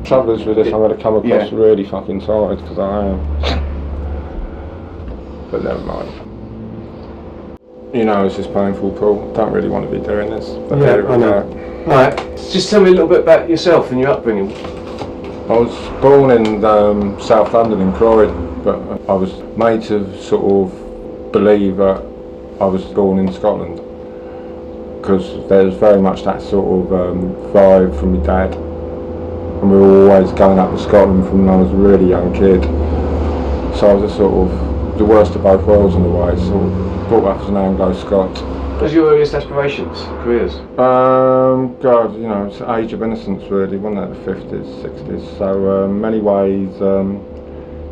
Trouble is with this, I'm going to come across really fucking tired, because I am. But never mind. You know, it's just painful, Paul. Don't really want to be doing this. But yeah, I know. Alright, just tell me a little bit about yourself and your upbringing. I was born in South London in Croydon, but I was made to sort of believe that I was born in Scotland, because there's very much that sort of vibe from my dad, and we were always going up to Scotland from when I was a really young kid. So I was a sort of the worst of both worlds in a way, sort of brought up as an Anglo-Scot. What was your earliest aspirations, careers? God, you know, it's the age of innocence really, wasn't it, the 50s, 60s, so in many ways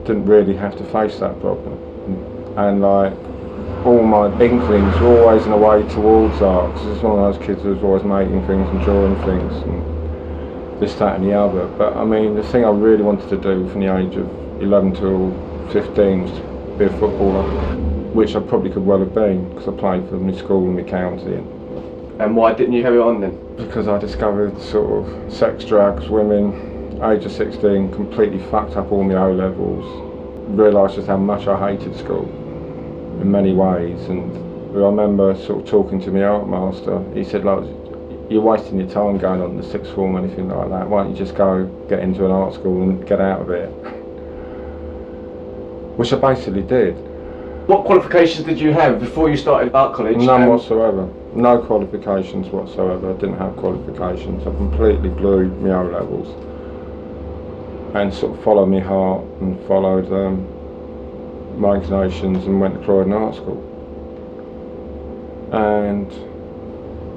didn't really have to face that problem. And like, all my inklings were always in a way towards art, because I was one of those kids who was always making things and drawing things and this, that and the other. But I mean, the thing I really wanted to do from the age of 11 till 15 was to be a footballer, which I probably could well have been, because I played for my school and my county. And why didn't you carry on then? Because I discovered sort of sex, drugs, women, age of 16, completely fucked up all my O-levels, realised just how much I hated school in many ways. And I remember sort of talking to my art master. He said, like, you're wasting your time going on the sixth form or anything like that, why don't you just go get into an art school and get out of it? Which I basically did. What qualifications did you have before you started art college? None whatsoever. No qualifications whatsoever. I didn't have qualifications. I completely blew my O-levels and sort of followed my heart and followed my inclinations and went to Croydon Art School. And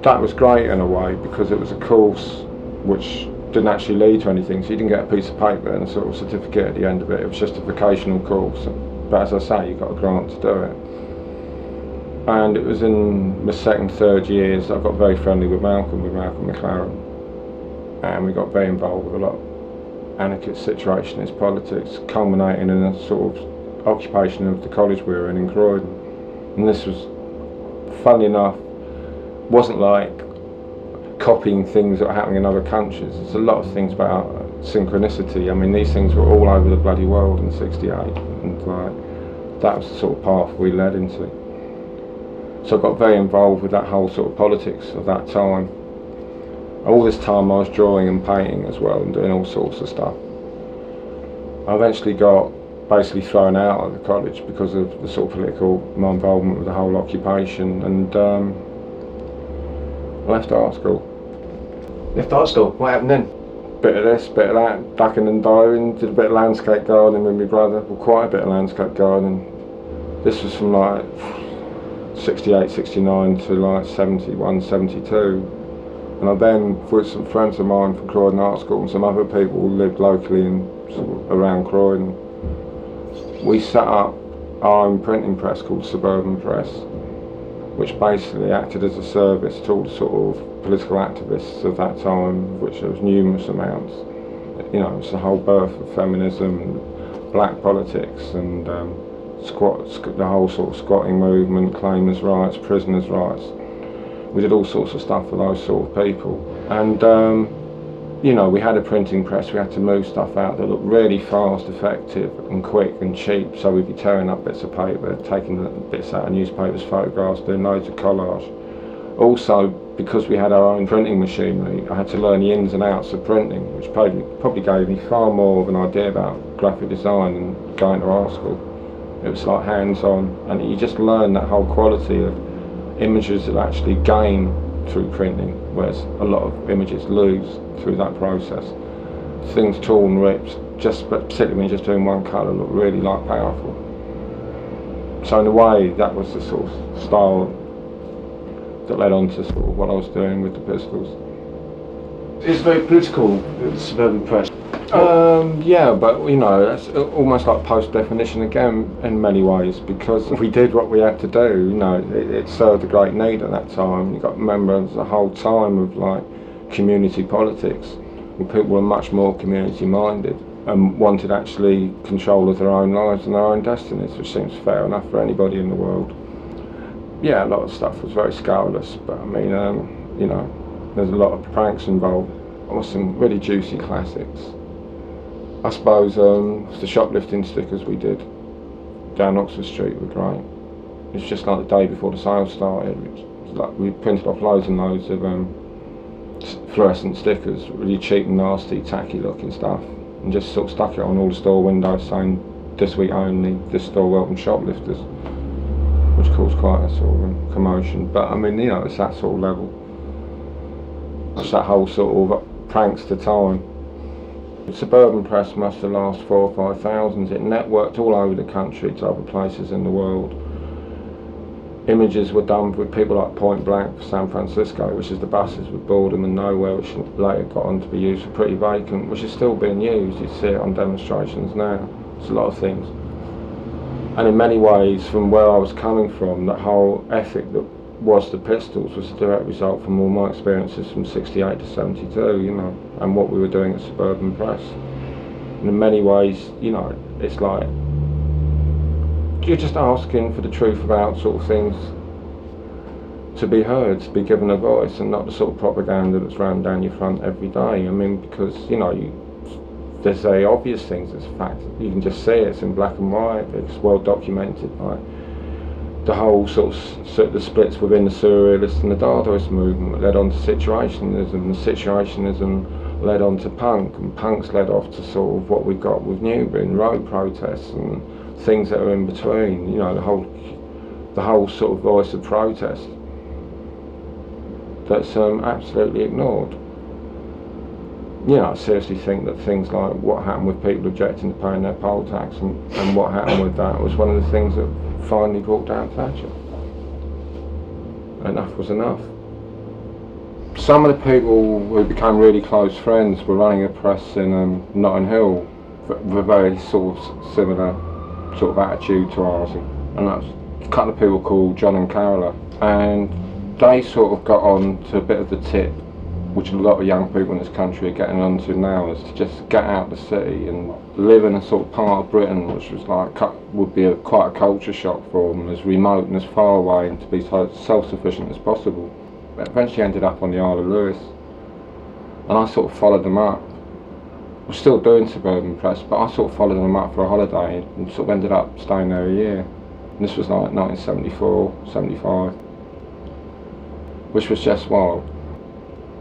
that was great in a way, because it was a course which didn't actually lead to anything, so you didn't get a piece of paper and a sort of certificate at the end of it. It was just a vocational course. But as I say, you got a grant to do it. And it was in my second, third years that I got very friendly with Malcolm McLaren. And we got very involved with a lot of anarchist situationist politics, culminating in a sort of occupation of the college we were in Croydon. And this was, funnily enough, wasn't like copying things that were happening in other countries. There's a lot of things about synchronicity. I mean, these things were all over the bloody world in '68, and like, that was the sort of path we led into. So I got very involved with that whole sort of politics of that time. All this time I was drawing and painting as well, and doing all sorts of stuff. I eventually got basically thrown out of the college because of the sort of my involvement with the whole occupation, and left art school. Left art school? What happened then? Bit of this, bit of that, ducking and diving, did a bit of landscape gardening with my brother, well, quite a bit of landscape gardening. This was from like 68, 69 to like 71, 72. And I then, with some friends of mine from Croydon Art School and some other people who lived locally in sort of around Croydon, we set up our own printing press called Suburban Press, which basically acted as a service to all the sort of political activists of that time, of which there was numerous amounts. You know, it's the whole birth of feminism, and black politics, and the whole sort of squatting movement, claimers' rights, prisoners' rights. We did all sorts of stuff for those sort of people. And you know, we had a printing press, we had to move stuff out that looked really fast, effective and quick and cheap, so we'd be tearing up bits of paper, taking bits out of newspapers, photographs, doing loads of collage. Also, because we had our own printing machinery, I had to learn the ins and outs of printing, which probably gave me far more of an idea about graphic design than going to art school. It was like hands-on, and you just learn that whole quality of images that actually gain through printing, whereas a lot of images lose through that process. Things torn, ripped, but particularly when you're just doing one colour, look really like powerful. So in a way, that was the sort of style that led on to sort of what I was doing with the Pistols. It's very political, the Suburban Press. Yeah, but you know, that's almost like post-definition again in many ways, because we did what we had to do. You know, it served a great need at that time. You got to remember the whole time of like community politics, where people were much more community-minded and wanted actually control of their own lives and their own destinies, which seems fair enough for anybody in the world. Yeah, a lot of stuff was very scurrilous, but I mean, you know, there's a lot of pranks involved. There were some really juicy classics. I suppose the shoplifting stickers we did down Oxford Street were great. It's just like the day before the sale started. Like we printed off loads and loads of fluorescent stickers, really cheap and nasty, tacky looking stuff, and just sort of stuck it on all the store windows saying "This week only, this store welcome shoplifters," which caused quite a sort of commotion. But I mean, you know, it's that sort of level. It's that whole sort of prankster time. The suburban press must have lasted 4,000 or 5,000. It networked all over the country to other places in the world. Images were done with people like Point Blank for San Francisco, which is the buses with boredom and nowhere, which later got on to be used for Pretty Vacant, which is still being used. You see it on demonstrations now. It's a lot of things. And in many ways, from where I was coming from, that whole ethic that was the Pistols was a direct result from all my experiences from 68 to 72, you know, and what we were doing at Suburban Press. And in many ways, you know, it's like you're just asking for the truth about sort of things to be heard, to be given a voice, and not the sort of propaganda that's rammed down your front every day. I mean, because, you know, there's very obvious things, it's a fact. You can just see it, it's in black and white, it's well documented, right? The whole sort of the splits within the surrealist and the Dadaist movement led on to situationism, and situationism led on to punk, and punk's led off to sort of what we got with Newbin, road protests and things that are in between, you know, the whole sort of voice of protest that's absolutely ignored. You know, I seriously think that things like what happened with people objecting to paying their poll tax and what happened with that was one of the things that finally brought down Thatcher. Enough was enough. Some of the people who became really close friends were running a press in Notting Hill with a very sort of similar sort of attitude to ours, and that's a couple of people called John and Carola, and they sort of got on to a bit of the tip which a lot of young people in this country are getting onto now, is to just get out of the city and live in a sort of part of Britain which was like would be quite a culture shock for them, as remote and as far away, and to be so self-sufficient as possible. But eventually ended up on the Isle of Lewis, and I sort of followed them up. I was still doing Suburban Press, but I sort of followed them up for a holiday and sort of ended up staying there a year. And this was like 1974, 75, which was just wild.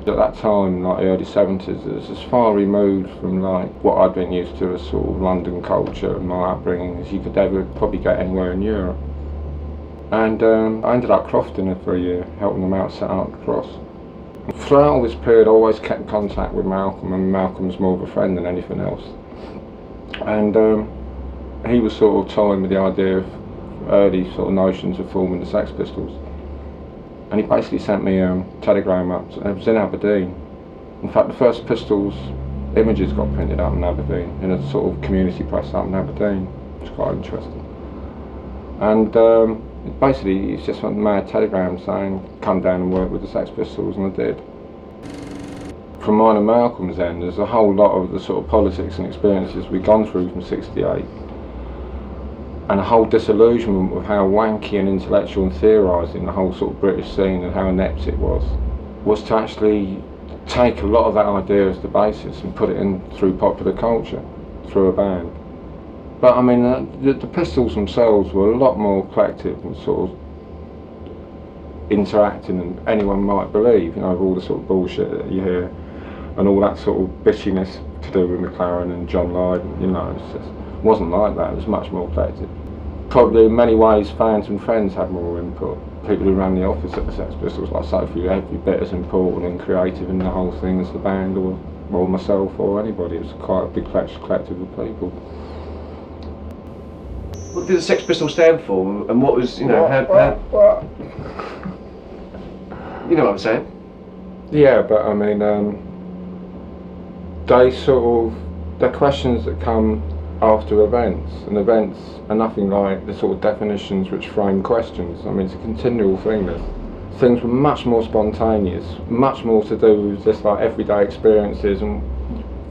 At that time, like the early 70s, it was as far removed from like what I'd been used to as sort of London culture and my upbringing as you could ever probably get anywhere in Europe. And I ended up crofting her for a year, helping them out set out the cross. Throughout all this period, I always kept in contact with Malcolm, and Malcolm's more of a friend than anything else. And he was sort of toying with the idea of early sort of notions of forming the Sex Pistols. And he basically sent me a telegram up. It was in Aberdeen. In fact, the first Pistols images got printed up in Aberdeen, in a sort of community press up in Aberdeen. It's quite interesting. And basically, it's just a mad telegram saying, come down and work with the Sex Pistols, and I did. From mine and Malcolm's end, there's a whole lot of the sort of politics and experiences we've gone through from '68. And a whole disillusionment with how wanky and intellectual and theorising the whole sort of British scene and how inept it was to actually take a lot of that idea as the basis and put it in through popular culture, through a band. But I mean, the Pistols themselves were a lot more collective and sort of interacting than anyone might believe, you know, with all the sort of bullshit that you hear and all that sort of bitchiness to do with McLaren and John Lydon, you know, it wasn't like that, it was much more collective. Probably in many ways fans and friends had more input. People who ran the office at the Sex Pistols, like Sophie, were every bit as important and creative in the whole thing as the band or myself or anybody. It was quite a big collective of people. What did the Sex Pistols stand for, and what was, you know, what? You know what I'm saying? Yeah, but I mean, they sort of, they're questions that come after events, and events are nothing like the sort of definitions which frame questions. I mean, it's a continual thing. Things were much more spontaneous, much more to do with just like everyday experiences and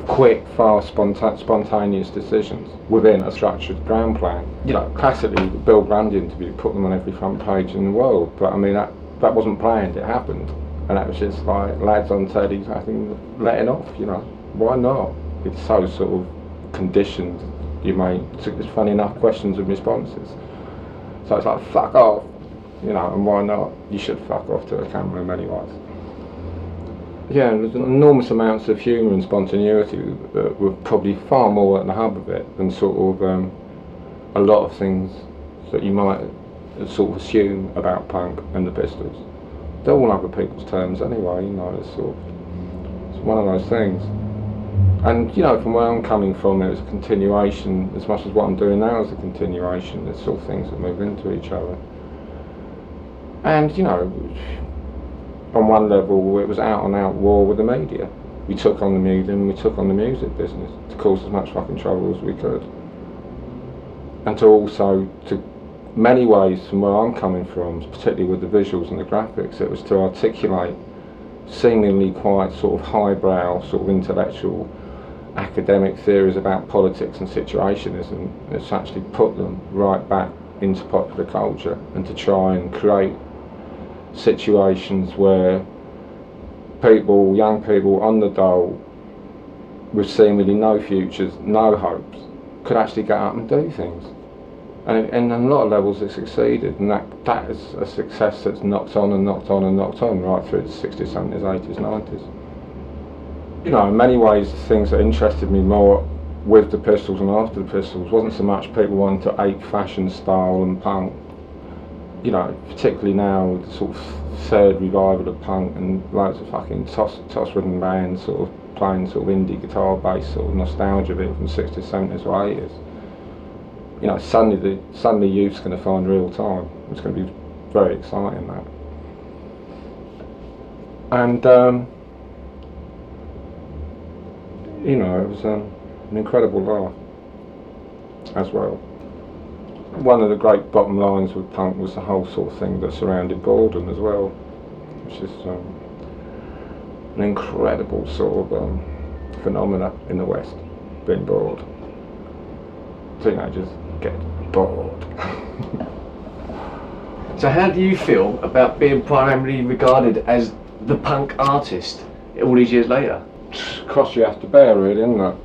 quick, fast, spontaneous decisions within a structured ground plan. You know, classically, the Bill Grundy interview put them on every front page in the world, but I mean, that wasn't planned, it happened. And that was just like lads on telly, I think, letting off, you know. Why not? It's so sort of conditioned you make, it's funny enough, questions and responses. So it's like, fuck off, you know, and why not? You should fuck off to a camera in many ways. Yeah, there's enormous amounts of humour and spontaneity that were probably far more at the hub of it than sort of a lot of things that you might sort of assume about punk and the Pistols. They're all other people's terms anyway, you know, it's one of those things. And, you know, from where I'm coming from, it was a continuation, as much as what I'm doing now is a continuation. There's sort of things that move into each other. And, you know, on one level, it was out and out war with the media. We took on the medium, we took on the music business to cause as much fucking trouble as we could. And to many ways from where I'm coming from, particularly with the visuals and the graphics, it was to articulate seemingly quite sort of highbrow, sort of intellectual, academic theories about politics and situationism. It's actually put them right back into popular culture and to try and create situations where people, young people on the dole, with seemingly no futures, no hopes, could actually get up and do things. And on a lot of levels it succeeded, and that is a success that's knocked on and knocked on and knocked on right through the 60s, 70s, 80s, 90s. You know, in many ways the things that interested me more with the Pistols and after the Pistols wasn't so much people wanting to ape fashion, style and punk. You know, particularly now with the sort of third revival of punk and loads of fucking toss-ridden bands sort of playing sort of indie guitar-based sort of nostalgia bit from 60s, 70s or 80s. You know, suddenly youth's going to find real time. It's going to be very exciting, that. And you know, it was an incredible laugh as well. One of the great bottom lines with punk was the whole sort of thing that surrounded boredom as well, which is an incredible sort of phenomena in the West, being bored. Teenagers get bored. So how do you feel about being primarily regarded as the punk artist all these years later? Cost you have to bear, really, isn't it?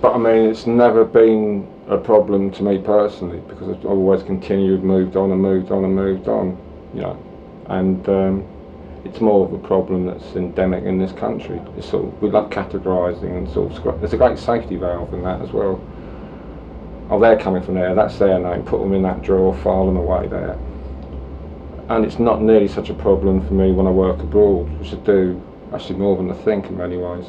But I mean, it's never been a problem to me personally, because I've always continued, moved on and moved on and moved on, you know. And it's more of a problem that's endemic in this country. It's sort of, we love categorising and sort of, there's a great safety valve in that as well. Oh, they're coming from there, that's their name, put them in that drawer, file them away there. And it's not nearly such a problem for me when I work abroad, which I do actually more than I think in many ways.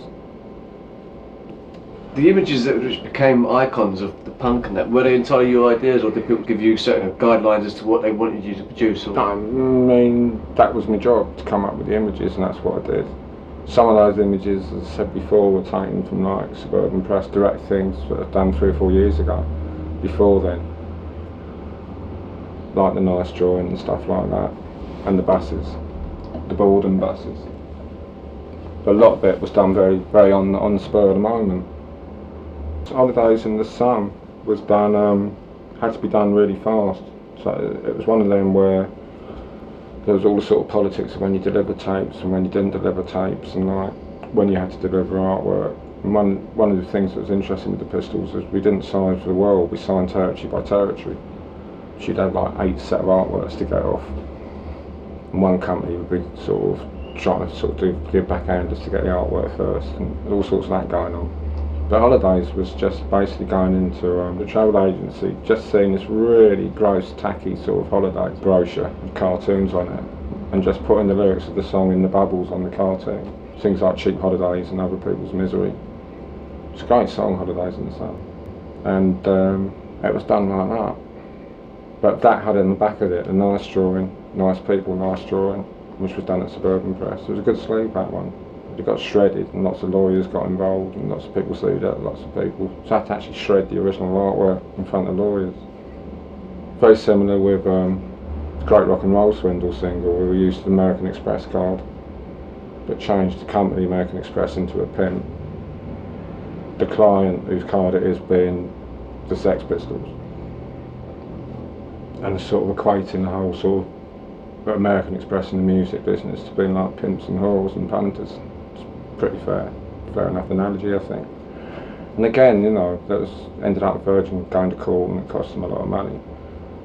The images that which became icons of the punk and that, were they entirely your ideas, or did people give you certain guidelines as to what they wanted you to produce? Or? I mean, that was my job, to come up with the images, and that's what I did. Some of those images, as I said before, were taken from like Suburban Press direct things that I've done 3 or 4 years ago, before then. Like the nice drawing and stuff like that, and the buses, the boredom buses. But a lot of it was done very, very on the spur of the moment. Holidays in the Sun was done, had to be done really fast. So it was one of them where there was all the sort of politics of when you deliver tapes and when you didn't deliver tapes, and like when you had to deliver artwork. And one of the things that was interesting with the Pistols is we didn't sign for the world, we signed territory by territory. She'd have like 8 set of artworks to get off, and one company would be sort of trying to sort of give backhanders to get the artwork first, and all sorts of that going on. But Holidays was just basically going into the travel agency, just seeing this really gross, tacky sort of holiday brochure with cartoons on it, and just putting the lyrics of the song in the bubbles on the cartoon. Things like Cheap Holidays and Other People's Misery. It's a great song, Holidays in the Sun. And it was done like that. But that had in the back of it a nice drawing, nice people, nice drawing, which was done at Suburban Press. It was a good sleeve, that one. It got shredded and lots of lawyers got involved and lots of people sued out, lots of people. So I had to actually shred the original artwork in front of lawyers. Very similar with Great Rock and Roll Swindle single, where we used the American Express card, but changed the company American Express into a pin. The client whose card it is being the Sex Pistols. And sort of equating the whole sort of American Express in the music business to being like pimps and whores and punters. It's pretty fair enough analogy, I think. And again, you know, that was ended up Virgin going to court and it cost them a lot of money.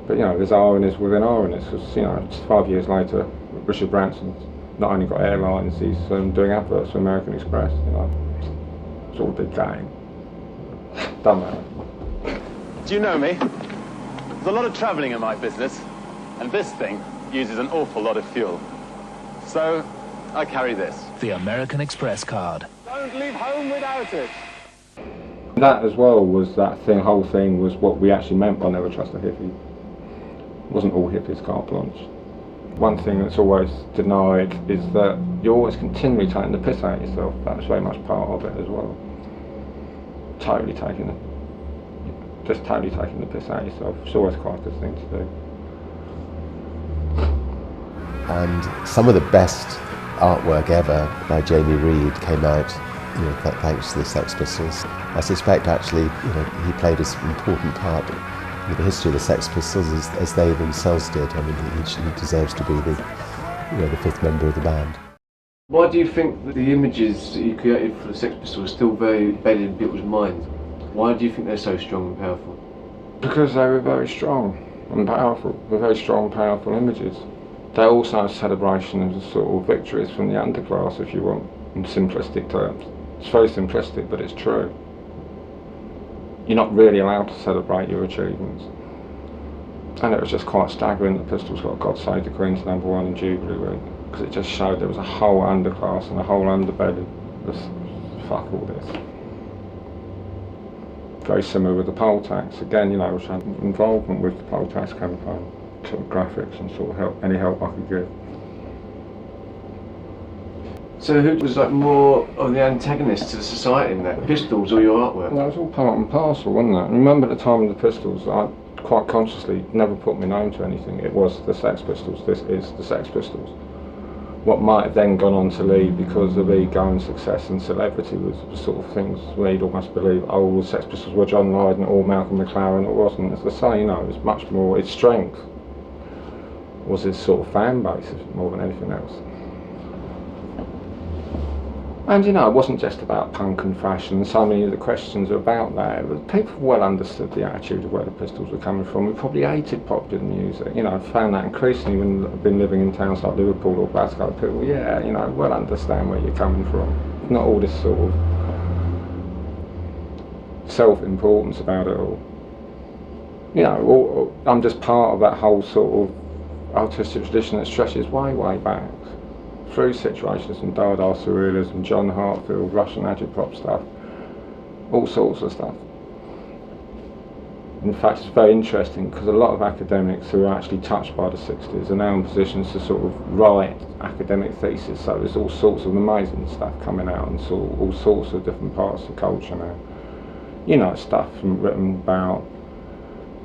But you know, there's ironies within ironies, because you know, just 5 years later, Richard Branson's not only got airlines, he's doing adverts for American Express. You know, it's all a big game. Don't matter. Do you know me? There's a lot of travelling in my business, and this thing uses an awful lot of fuel. So, I carry this. The American Express card. Don't leave home without it. That as well was whole thing was what we actually meant by never trust a hippie. It wasn't all hippies carte blanche. One thing that's always denied is that you're always continually taking the piss out of yourself. That's very much part of it as well. Totally taking the piss out of yourself. It's always quite a good thing to do. And some of the best artwork ever by Jamie Reid came out, you know, thanks to the Sex Pistols. I suspect actually, you know, he played an important part in the history of the Sex Pistols as they themselves did. I mean, he deserves to be the fifth member of the band. Why do you think that the images that you created for the Sex Pistols are still very embedded in people's minds? Why do you think they're so strong and powerful? Because they were very strong and powerful. They're very strong, powerful images. They're also a celebration of the sort of victories from the underclass, if you want, in simplistic terms. It's very simplistic, but it's true. You're not really allowed to celebrate your achievements. And it was just quite staggering that Pistols got God Save the Queen's #1 in Jubilee Week, because it just showed there was a whole underclass and a whole underbelly. Just fuck all this. Very similar with the poll tax. Again, you know, which had involvement with the poll tax campaign, sort of graphics and sort of any help I could give. So who was like more of the antagonist to the society in that? Pistols or your artwork? Well, it was all part and parcel, wasn't it? Remember at the time of the Pistols, I quite consciously never put my name to anything. It was the Sex Pistols. This is the Sex Pistols. What might have then gone on to lead because of ego and success and celebrity was the sort of things we'd almost believe, oh, the Sex Pistols were John Lydon or Malcolm McLaren. It wasn't. As I say, you know, it was much more, its strength was his sort of fan base more than anything else. And you know, it wasn't just about punk and fashion. So many of the questions are about that. But people well understood the attitude of where the Pistols were coming from. We probably hated popular music. You know, I found that increasingly when I've been living in towns like Liverpool or Glasgow. People, yeah, you know, well understand where you're coming from. Not all this sort of self-importance about it all. You know, I'm just part of that whole sort of artistic tradition that stretches way, way back. Through situations from Dada Surrealism, John Hartfield, Russian agitprop stuff, all sorts of stuff. In fact, it's very interesting because a lot of academics who are actually touched by the 60s are now in positions to sort of write academic theses, so there's all sorts of amazing stuff coming out and all sorts of different parts of culture now. You know, stuff written about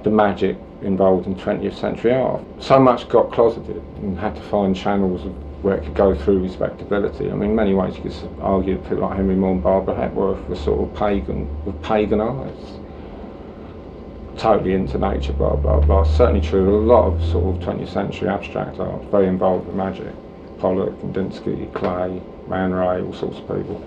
the magic involved in 20th century art. So much got closeted and had to find channels of where it could go through respectability. I mean, in many ways you could argue that people like Henry Moore and Barbara Hepworth were sort of pagan, with pagan eyes. Totally into nature, blah, blah, blah. Certainly true of a lot of sort of 20th century abstract art, very involved with magic. Pollock, Kandinsky, Clay, Man Ray, all sorts of people.